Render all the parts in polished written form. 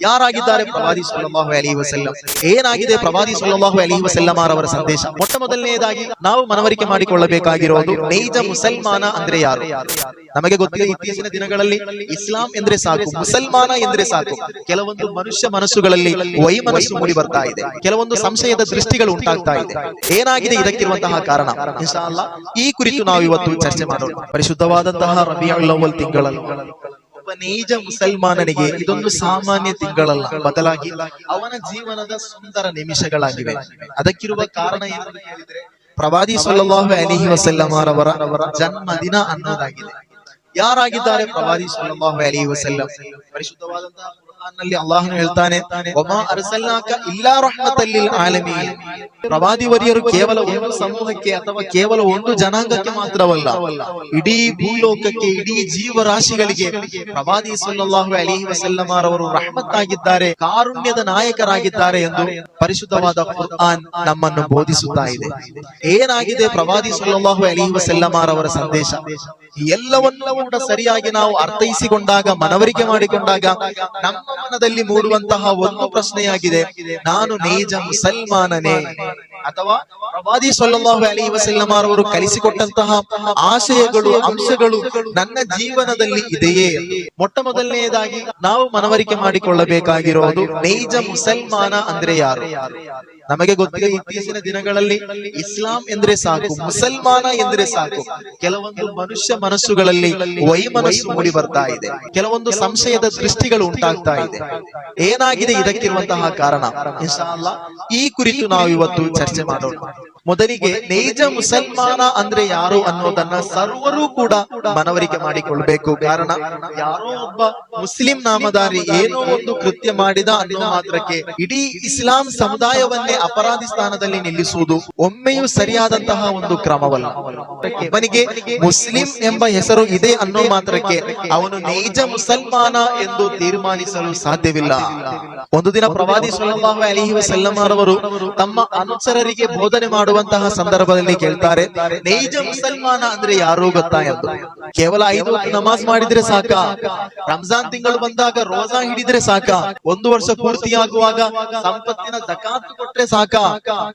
ಯಾರಾಗಿದ್ದಾರೆ ಪ್ರವಾದಿ ಸಲ್ಲಲ್ಲಾಹು ಅಲೈಹಿ ವಸಲ್ಲಂ? ಏನಾಗಿದೆ ಪ್ರವಾದಿ ಸಲ್ಲಲ್ಲಾಹು ಅಲೈಹಿ ವಸಲ್ಲಂ ಅವರ ಸಂದೇಶ? ಮೊಟ್ಟ ಮೊದಲನೆಯದಾಗಿ ನಾವು ಮನವರಿಕೆ ಮಾಡಿಕೊಳ್ಳಬೇಕಾಗಿರೋದು ನೈಜ ಮುಸಲ್ಮಾನ ಅಂದ್ರೆ ಯಾರು? ನಮಗೆ ಗೊತ್ತಿದೆ, ಇತ್ತೀಚಿನ ದಿನಗಳಲ್ಲಿ ಇಸ್ಲಾಂ ಎಂದ್ರೆ ಸಾಕು, ಮುಸಲ್ಮಾನ ಎಂದ್ರೆ ಸಾಕು, ಕೆಲವೊಂದು ಮನುಷ್ಯ ಮನಸ್ಸುಗಳಲ್ಲಿ ವೈಮನಸ್ಸು ಮೂಡಿ ಬರ್ತಾ ಇದೆ, ಕೆಲವೊಂದು ಸಂಶಯದ ದೃಷ್ಟಿಗಳು ಉಂಟಾಗ್ತಾ ಇದೆ. ಏನಾಗಿದೆ ಇದಕ್ಕಿರುವಂತಹ ಕಾರಣ? ಇನ್ಶಾ ಅಲ್ಲಾಹ್ ಈ ಕುರಿತು ನಾವು ಇವತ್ತು ಚರ್ಚೆ ಮಾಡೋಣ. ಪರಿಶುದ್ಧವಾದಂತಹ ರಬಿಯುಲ್ ಅವ್ವಲ್ ತಿಂಗಳಲ್ಲಿ ಒಬ್ಬ ನೈಜ ಮುಸಲ್ಮಾನನಿಗೆ ಇದೊಂದು ಸಾಮಾನ್ಯ ತಿಂಗಳಲ್ಲ, ಬದಲಾಗಿ ಅವನ ಜೀವನದ ಸುಂದರ ನಿಮಿಷಗಳಾಗಿವೆ. ಅದಕ್ಕಿರುವ ಕಾರಣ ಏನಂತ ಹೇಳಿದ್ರೆ ಪ್ರವಾದಿ ಸಲ್ಲಲ್ಲಾಹು ಅಲೈಹಿ ವಸಲ್ಲಂ ಅವರ ಜನ್ಮದಿನ ಅನ್ನೋದಾಗಿದೆ. ಯಾರಾಗಿದ್ದಾರೆ ಪ್ರವಾದಿ ಸಲ್ಲಲ್ಲಾಹು ಅಲೈಹಿ ವಸಲ್ಲಂ? ಪರಿಶುದ್ಧವಾದಂತಹ ನಲ್ಲಿ ಅಲ್ಲಾಹನು ಹೇಳ್ತಾನೆ, ವಮಾ ಅರ್ಸಲ್ನಾಕ ಇಲ್ಲಾ ರಹ್ಮತಲ್ ಲಿಲ್ ಆಲಮೀನ್. ಪ್ರವಾದಿ ವರಿಯರು ಕೇವಲ ಒಂದು ಸಮೂಹಕ್ಕೆ ಅಥವಾ ಕೇವಲ ಒಂದು ಜನಾಂಗಕ್ಕೆ ಮಾತ್ರವಲ್ಲ, ಇಡೀ ಭೂಲೋಕಕ್ಕೆ, ಇಡೀ ಜೀವರಾಶಿಗಳಿಗೆ ಪ್ರವಾದಿ ಸಲ್ಲಲ್ಲಾಹು ಅಲೈಹಿ ವಸಲ್ಲಂ ಅವರು ರಹಮತ್ ಆಗಿದ್ದಾರೆ, ಕಾರುಣ್ಯದ ನಾಯಕರಾಗಿದ್ದಾರೆ ಎಂದು ಪರಿಶುದ್ಧವಾದ ಕುರ್ಆನ್ ನಮ್ಮನ್ನು ಬೋಧಿಸುತ್ತಾ ಇದೆ. ಏನಾಗಿದೆ ಪ್ರವಾದಿ ಸಲ್ಲಲ್ಲಾಹು ಅಲೈಹಿ ವಸಲ್ಲಂ ಅವರ ಸಂದೇಶ? ಎಲ್ಲವನ್ನೂ ಕೂಡ ಸರಿಯಾಗಿ ನಾವು ಅರ್ಥೈಸಿಕೊಂಡಾಗ, ಮನವರಿಕೆ ಮಾಡಿಕೊಂಡಾಗ ನಮ್ಮ ಮನದಲ್ಲಿ ಮೂಡುವಂತಹ ಒಂದು ಪ್ರಶ್ನೆಯಾಗಿದೆ, ನಾನು ನೈಜ ಮುಸಲ್ಮಾನನೇ? ಅಥವಾ ಪ್ರವಾದಿ ಸಲ್ಲಲ್ಲಾಹು ಅಲೈಹಿ ವಸಲ್ಲಂ ಅವರು ಕಲಿಸಿಕೊಟ್ಟಂತಹ ಆಶಯಗಳು, ಅಂಶಗಳು ನನ್ನ ಜೀವನದಲ್ಲಿ ಇದೆಯೇ? ಮೊಟ್ಟ ಮೊದಲನೆಯದಾಗಿ ನಾವು ಮನವರಿಕೆ ಮಾಡಿಕೊಳ್ಳಬೇಕಾಗಿರೋದು ನೈಜ ಮುಸಲ್ಮಾನ ಅಂದ್ರೆ ಯಾರು? ನಮಗೆ ಗೊತ್ತಿದೆ, ಇತ್ತೀಚಿನ ದಿನಗಳಲ್ಲಿ ಇಸ್ಲಾಂ ಎಂದ್ರೆ ಸಾಕು, ಮುಸಲ್ಮಾನ ಎಂದ್ರೆ ಸಾಕು, ಕೆಲವೊಂದು ಮನುಷ್ಯ ಮನಸ್ಸುಗಳಲ್ಲಿ ವೈಮನಸ್ಸು ಮೂಡಿ ಬರ್ತಾ ಇದೆ, ಕೆಲವೊಂದು ಸಂಶಯದ ದೃಷ್ಟಿಗಳು ಉಂಟಾಗ್ತಾ ಇದೆ. ಏನಾಗಿದೆ ಇದಕ್ಕಿರುವಂತಹ ಕಾರಣ? ಇನ್ಶಾ ಅಲ್ಲಾಹ್ ಈ ಕುರಿತು ನಾವು ಇವತ್ತು ಚರ್ಚೆ ಮಾಡೋಣ. ಮೊದಲಿಗೆ ನೈಜ ಮುಸಲ್ಮಾನ ಅಂದ್ರೆ ಯಾರು ಅನ್ನೋದನ್ನ ಸರ್ವರೂ ಕೂಡ ಮನವರಿಕೆ ಮಾಡಿಕೊಳ್ಬೇಕು. ಕಾರಣ, ಯಾರೋ ಒಬ್ಬ ಮುಸ್ಲಿಂ ನಾಮಧಾರಿ ಏನೋ ಒಂದು ಕೃತ್ಯ ಮಾಡಿದ ಅನ್ನೋ ಮಾತ್ರಕ್ಕೆ ಇಡೀ ಇಸ್ಲಾಂ ಸಮುದಾಯವನ್ನೇ ಅಪರಾಧಿ ಸ್ಥಾನದಲ್ಲಿ ನಿಲ್ಲಿಸುವುದು ಒಮ್ಮೆಯೂ ಸರಿಯಾದಂತಹ ಒಂದು ಕ್ರಮವಲ್ಲ. ಅವನಿಗೆ ಮುಸ್ಲಿಂ ಎಂಬ ಹೆಸರು ಇದೆ ಅನ್ನೋ ಮಾತ್ರಕ್ಕೆ ಅವನು ನೈಜ ಮುಸಲ್ಮಾನ ಎಂದು ತೀರ್ಮಾನಿಸಲು ಸಾಧ್ಯವಿಲ್ಲ. ಒಂದು ದಿನ ಪ್ರವಾದಿ ಸಲ್ಲಲ್ಲಾಹು ಅಲೈಹಿ ವಸಲ್ಲಂ ಅವರು ತಮ್ಮ ಅನುಚರರಿಗೆ ಬೋಧನೆ ಮಾಡುವಂತಹ ಸಂದರ್ಭದಲ್ಲಿ ಕೇಳ್ತಾರೆ, ನೈಜ ಮುಸಲ್ಮಾನ ಅಂದ್ರೆ ಯಾರು ಗೊತ್ತಾ ಎಂದು. ಕೇವಲ 5 ವಕ್ತ್ ನಮಾಜ್ ಮಾಡಿದ್ರೆ ಸಾಕ? ರಂಜಾನ್ ತಿಂಗಳು ಬಂದಾಗ ರೋಜಾ ಹಿಡಿದ್ರೆ ಸಾಕ? 1 ವರ್ಷ ಪೂರ್ತಿಯಾಗುವಾಗ ಸಂಪತ್ತಿನ ಜಕಾತ್ ಕೊಟ್ರೆ ಸಾಕ?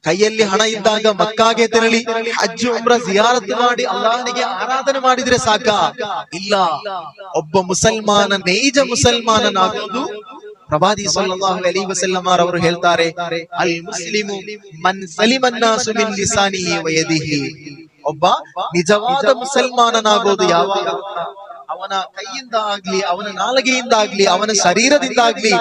ಕೈಯಲ್ಲಿ ಹಣ ಇದ್ದಾಗ ಮಕ್ಕಾಗೆ ತೆರಳಿ ಹಜ್ ಉಮ್ರಾ ಜಿಯಾರತ್ ಮಾಡಿ ಅಲ್ಲಾಹನಿಗೆ ಆರಾಧನೆ ಮಾಡಿದ್ರೆ ಸಾಕ? ಇಲ್ಲ. ಒಬ್ಬ ಮುಸಲ್ಮಾನ ನೈಜ ಮುಸಲ್ಮಾನನಾಗುವುದು ಪ್ರವಾದಿ ಸಲ್ಲಲ್ಲಾಹು ಅಲೈಹಿ ವಸಲ್ಲಂ ಅವರು ಹೇಳ್ತಾರೆ, ಅಲ್ ಮುಸ್ಲಿಮು ಮನ್ ಸಲಿಮನ್ನಾಸು ಮಿನ್ ಲಿಸಾನಿಹಿ ವ ಯದಿಹಿ. ಒಬ್ಬ ನಿಜವಾದ ಮುಸಲ್ಮಾನನಾಗೋದು ಯಾವಾಗ? ಅವನ ಕೈಯಿಂದ ಆಗ್ಲಿ, ಅವನ ನಾಲಿಗೆಯಿಂದ ಆಗ್ಲಿ, ಅವನ ಶರೀರದಿಂದಾಗ್ಲಿ,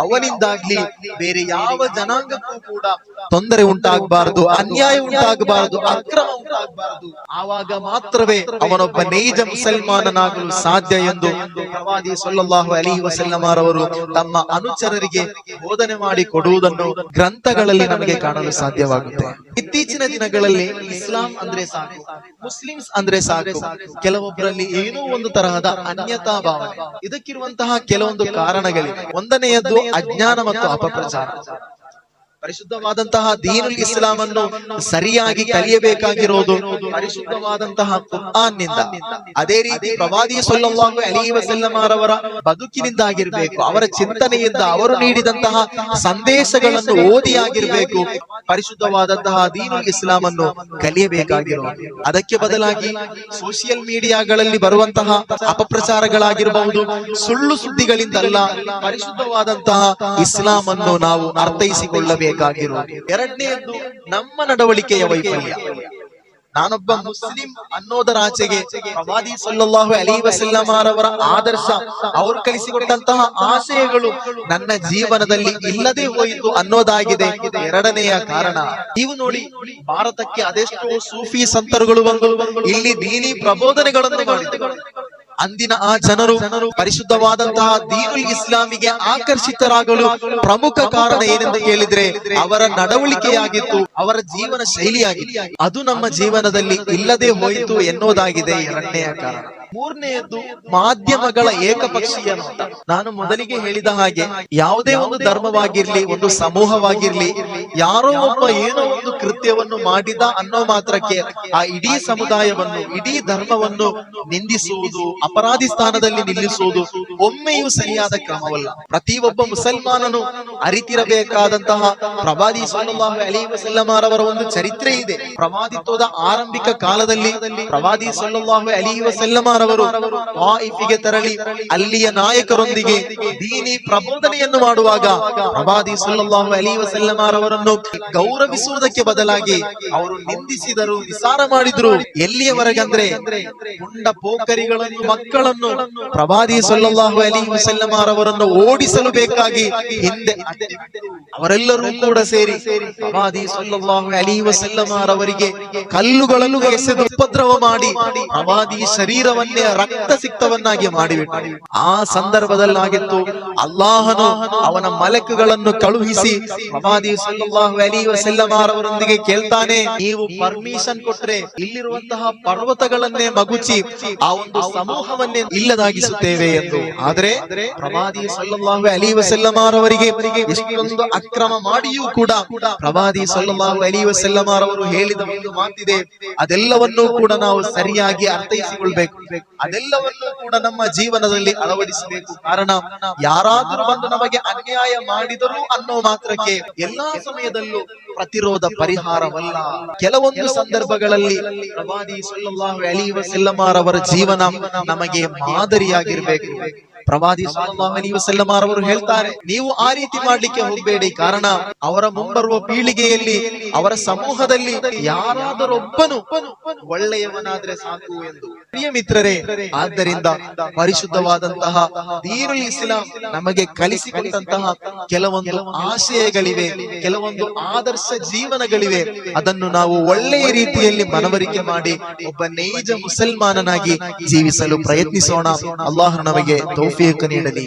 ಅವನಿಂದಾಗ್ಲಿ ಬೇರೆ ಯಾವ ಜನಾಂಗಕ್ಕೂ ಕೂಡ ತೊಂದರೆ ಉಂಟಾಗಬಾರದು, ಅನ್ಯಾಯ ಉಂಟಾಗಬಾರದು, ಅಕ್ರಮ ಉಂಟಾಗಬಾರದು. ಆವಾಗ ಮಾತ್ರವೇ ಅವನೊಬ್ಬ ನೈಜ ಮುಸಲ್ಮಾನನಾಗಲು ಸಾಧ್ಯ ಎಂದು ಪ್ರವಾದಿ ಸಲ್ಲಲ್ಲಾಹು ಅಲೈಹಿ ವಸಲ್ಲಂ ಅವರು ತಮ್ಮ ಅನುಚರರಿಗೆ ಬೋಧನೆ ಮಾಡಿ ಕೊಡುವುದನ್ನು ಗ್ರಂಥಗಳಲ್ಲಿ ನಮಗೆ ಕಾಣಲು ಸಾಧ್ಯವಾಗುತ್ತೆ. ಇತ್ತೀಚಿನ ದಿನಗಳಲ್ಲಿ ಇಸ್ಲಾಂ ಅಂದ್ರೆ ಸಾಕು, ಮುಸ್ಲಿಮ್ಸ್ ಅಂದ್ರೆ ಸಾಕು, ಕೆಲವೊಬ್ಬರಲ್ಲಿ ಏನೋ ಒಂದು ತರಹದ ಅನ್ಯತಾ ಭಾವನೆ. ಇದಕ್ಕಿರುವಂತಹ ಕೆಲವೊಂದು ಕಾರಣಗಳಿವೆ. ಒಂದನೆಯದ್ದು ಅಜ್ಞಾನ ಮತ್ತು ಅಪಪ್ರಚಾರ. ಪರಿಶುದ್ಧವಾದಂತಹ ದೀನುಲ್ ಇಸ್ಲಾಂ ಅನ್ನು ಸರಿಯಾಗಿ ಕಲಿಯಬೇಕಾಗಿರೋದು ಪರಿಶುದ್ಧವಾದಂತಹ ಕುರ್ಆನ್ ನಿಂದ, ಅದೇ ರೀತಿ ಪ್ರವಾದಿ ಸಲ್ಲಲ್ಲಾಹು ಅಲೈಹಿ ವಸಲ್ಲಂ ಅವರ ಬದುಕಿನಿಂದಾಗಿರ್ಬೇಕು, ಅವರ ಚಿಂತನೆಯಿಂದ, ಅವರು ನೀಡಿದಂತಹ ಸಂದೇಶಗಳನ್ನು ಓದಿಯಾಗಿರ್ಬೇಕು ಪರಿಶುದ್ಧವಾದಂತಹ ದೀನುಲ್ ಇಸ್ಲಾಂ ಅನ್ನು ಕಲಿಯಬೇಕಾಗಿರೋದು. ಅದಕ್ಕೆ ಬದಲಾಗಿ ಸೋಷಿಯಲ್ ಮೀಡಿಯಾಗಳಲ್ಲಿ ಬರುವಂತಹ ಅಪಪ್ರಚಾರಗಳಾಗಿರಬಹುದು, ಸುಳ್ಳು ಸುದ್ದಿಗಳಿಂದಲ್ಲ, ಪರಿಶುದ್ಧವಾದಂತಹ ಇಸ್ಲಾಂ ಅನ್ನು ನಾವು ಅರ್ಥೈಸಿಕೊಳ್ಳಬೇಕು. ಎರಡನೆಯದು ನಮ್ಮ ನಡವಳಿಕೆಯ ವೈಫಲ್ಯ. ನಾನೊಬ್ಬ ಮುಸ್ಲಿಂ ಅನ್ನೋದರಾಚೆಗೆ ಪ್ರವಾದಿ ಸಲ್ಲಲ್ಲಾಹು ಅಲೈಹಿ ವಸಲ್ಲಂ ಅವರ ಆದರ್ಶ, ಅವರು ಕಲಿಸಿಕೊಟ್ಟಂತಹ ಆಶಯಗಳು ನನ್ನ ಜೀವನದಲ್ಲಿ ಇಲ್ಲದೆ ಹೋಯಿತು ಅನ್ನೋದಾಗಿದೆ ಎರಡನೆಯ ಕಾರಣ. ನೀವು ನೋಡಿ, ಭಾರತಕ್ಕೆ ಅದೆಷ್ಟೋ ಸೂಫಿ ಸಂತರುಗಳು ಬಂದು ಇಲ್ಲಿ ದೀನಿ ಪ್ರಬೋಧನೆಗಳನ್ನು ಮಾಡಿದರು. ಅಂದಿನ ಆ ಜನರು ಪರಿಶುದ್ಧವಾದಂತಹ ದೀನುಲ್ ಇಸ್ಲಾಮಿಗೆ ಆಕರ್ಷಿತರಾಗಲು ಪ್ರಮುಖ ಕಾರಣ ಏನೆಂದು ಕೇಳಿದ್ರೆ ಅವರ ನಡವಳಿಕೆಯಾಗಿತ್ತು, ಅವರ ಜೀವನ ಶೈಲಿಯಾಗಿತ್ತು. ಅದು ನಮ್ಮ ಜೀವನದಲ್ಲಿ ಇಲ್ಲದೆ ಹೋಯಿತು ಎನ್ನುವುದಾಗಿದೆ ಎರಡನೆಯ ಕಾರಣ. ಮೂರನೆಯದ್ದು ಮಾಧ್ಯಮಗಳ ಏಕಪಕ್ಷೀಯ ನೋಟ. ನಾನು ಮೊದಲಿಗೆ ಹೇಳಿದ ಹಾಗೆ ಯಾವುದೇ ಒಂದು ಧರ್ಮವಾಗಿರ್ಲಿ, ಒಂದು ಸಮೂಹವಾಗಿರ್ಲಿ, ಯಾರೋ ಒಬ್ಬ ಏನೋ ಒಂದು ಕೃತ್ಯವನ್ನು ಮಾಡಿದ ಅನ್ನೋ ಮಾತ್ರಕ್ಕೆ ಆ ಇಡೀ ಸಮುದಾಯವನ್ನು, ಇಡೀ ಧರ್ಮವನ್ನು ನಿಂದಿಸುವುದು, ಅಪರಾಧಿ ಸ್ಥಾನದಲ್ಲಿ ನಿಲ್ಲಿಸುವುದು ಒಮ್ಮೆಯೂ ಸರಿಯಾದ ಕ್ರಮವಲ್ಲ. ಪ್ರತಿಯೊಬ್ಬ ಮುಸಲ್ಮಾನನು ಅರಿತಿರಬೇಕಾದಂತಹ ಪ್ರವಾದಿ ಸಲ್ಲಲ್ಲಾಹು ಅಲೈಹಿ ವಸಲ್ಲಂ ಅವರ ಒಂದು ಚರಿತ್ರೆ ಇದೆ. ಪ್ರವಾದಿತ್ವದ ಆರಂಭಿಕ ಕಾಲದಲ್ಲಿ ಪ್ರವಾದಿ ಸಲ್ಲಲ್ಲಾಹು ಅಲೈಹಿ ವಸಲ್ಲಂ ಅವರು ತಾಯಿಫಿಗೆ ತೆರಳಿ ಅಲ್ಲಿಯ ನಾಯಕರೊಂದಿಗೆ ದೀನಿ ಪ್ರಬೋಧನೆಯನ್ನು ಮಾಡುವಾಗ ಪ್ರವಾದಿ ಸಲ್ಲಲ್ಲಾಹು ಅಲೈಹಿ ವಸಲ್ಲಂ ಅವರನ್ನು ಗೌರವಿಸುವುದಕ್ಕೆ ಬದಲಾಗಿ ಅವರು ನಿಂದಿಸಿದರು, ವಿಸಾರ ಮಾಡಿದ್ರು. ಎಲ್ಲಿಯವರೆಗಂದ್ರೆ ಮುಂಡ ಪೋಖರಿಗಳನ್ನು, ಮಕ್ಕಳನ್ನು ಪ್ರವಾದಿ ಸಲ್ಲಲ್ಲಾಹು ಅಲೈಹಿ ವಸಲ್ಲಂ ಅವರನ್ನು ಓಡಿಸಲು ಬೇಕಾಗಿ ಹಿಂದೆ ಅವರೆಲ್ಲರೂ ಕೂಡ ಸೇರಿ ಪ್ರವಾದಿ ಸಲ್ಲಲ್ಲಾಹು ಅಲೈಹಿ ವಸಲ್ಲಂ ಅವರಿಗೆ ಕಲ್ಲುಗಳನ್ನು ಎಸೆದು ಉಪದ್ರವ ಮಾಡಿ ಪ್ರವಾದಿ ಶರೀರವನ್ನೇ ರಕ್ತ ಸಿಕ್ತವನ್ನಾಗಿ ಮಾಡಿಬಿಟ್ಟರು. ಆ ಸಂದರ್ಭದಲ್ಲಾಗಿತ್ತು ಅಲ್ಲಾಹನು ಅವನ ಮಲಕುಗಳನ್ನು ಕಳುಹಿಸಿ ಪ್ರವಾದಿ ಸಲ್ಲಲ್ಲಾಹು ಅಲೈಹಿ ವಸಲ್ಲಂ ಅವರೊಂದಿಗೆ ಕೇಳ್ತಾನೆ, ನೀವು ಪರ್ಮಿಷನ್ ಕೊಟ್ರೆ ಇಲ್ಲಿರುವಂತಹ ಪರ್ವತಗಳನ್ನೇ ಮಗುಚಿ ಆ ಒಂದು ಸಮೂಹವನ್ನೇ ಇಲ್ಲದಾಗಿಸುತ್ತೇವೆ ಎಂದು. ಆದ್ರೆ ಪ್ರವಾದಿ ಸಲ್ಲಲ್ಲಾಹು ಅಲೈಹಿ ವಸಲ್ಲಂ ಅವರಿಗೆ ಎಷ್ಟೊಂದು ಅಕ್ರಮ ಮಾಡಿಯೂ ಕೂಡ ಪ್ರವಾದಿ ಸಲ್ಲಲ್ಲಾಹು ಅಲೈಹಿ ವಸಲ್ಲಂ ಅವರು ಹೇಳಿದ ಒಂದು ಮಾತಿದೆ, ಅದೆಲ್ಲವನ್ನೂ ಕೂಡ ನಾವು ಸರಿಯಾಗಿ ಅರ್ಥೈಸಿಕೊಳ್ಬೇಕು, ಅದೆಲ್ಲವನ್ನೂ ಕೂಡ ನಮ್ಮ ಜೀವನದಲ್ಲಿ ಅಳವಡಿಸಬೇಕು. ಕಾರಣ ಯಾರಾದರೂ ಬಂದು ನಮಗೆ ಅನ್ಯಾಯ ಮಾಡಿದರು ಅನ್ನೋ ಮಾತ್ರಕ್ಕೆ ಎಲ್ಲಾ ಸಮಯದಲ್ಲೂ ಪ್ರತಿರೋಧ ಪರಿಹಾರವಲ್ಲ. ಕೆಲವೊಂದು ಸಂದರ್ಭಗಳಲ್ಲಿ ಪ್ರವಾದಿ ಸಲ್ಲಲ್ಲಾಹು ಅಲೈಹಿ ವಸಲ್ಲಂ ಅವರ ಜೀವನ ನಮಗೆ ಮಾದರಿಯಾಗಿರ್ಬೇಕು. ಪ್ರವಾದಿ ಸಲ್ಲಲ್ಲಾಹು ಅಲೈಹಿ ವಸಲ್ಲಂ ಅವರು ಹೇಳ್ತಾರೆ, ನೀವು ಆ ರೀತಿ ಮಾಡ್ಲಿಕ್ಕೆ ಹೋಗಬೇಡಿ. ಕಾರಣ ಅವರ ಮುಂಬರುವ ಪೀಳಿಗೆಯಲ್ಲಿ, ಅವರ ಸಮೂಹದಲ್ಲಿ ಯಾರಾದರೊಬ್ಬನು ಒಳ್ಳೆಯವನಾದ್ರೆ ಸಾಕು ಎಂದು. ಪ್ರಿಯ ಮಿತ್ರರೇ, ಆದ್ದರಿಂದ ಪರಿಶುದ್ಧವಾದಂತಹ ದೀನುಲ್ ಇಸ್ಲಾಂ ನಮಗೆ ಕಲಿಸಿಕೊಟ್ಟಂತಹ ಕೆಲವೊಂದು ಆಶಯಗಳಿವೆ, ಕೆಲವೊಂದು ಆದರ್ಶ ಜೀವನಗಳಿವೆ. ಅದನ್ನು ನಾವು ಒಳ್ಳೆಯ ರೀತಿಯಲ್ಲಿ ಮನವರಿಕೆ ಮಾಡಿ ಒಬ್ಬ ನೈಜ ಮುಸಲ್ಮಾನನಾಗಿ ಜೀವಿಸಲು ಪ್ರಯತ್ನಿಸೋಣ. ಅಲ್ಲಾಹ್ ನಮಗೆ ತೌಫೀಕ್ ನೀಡಲಿ.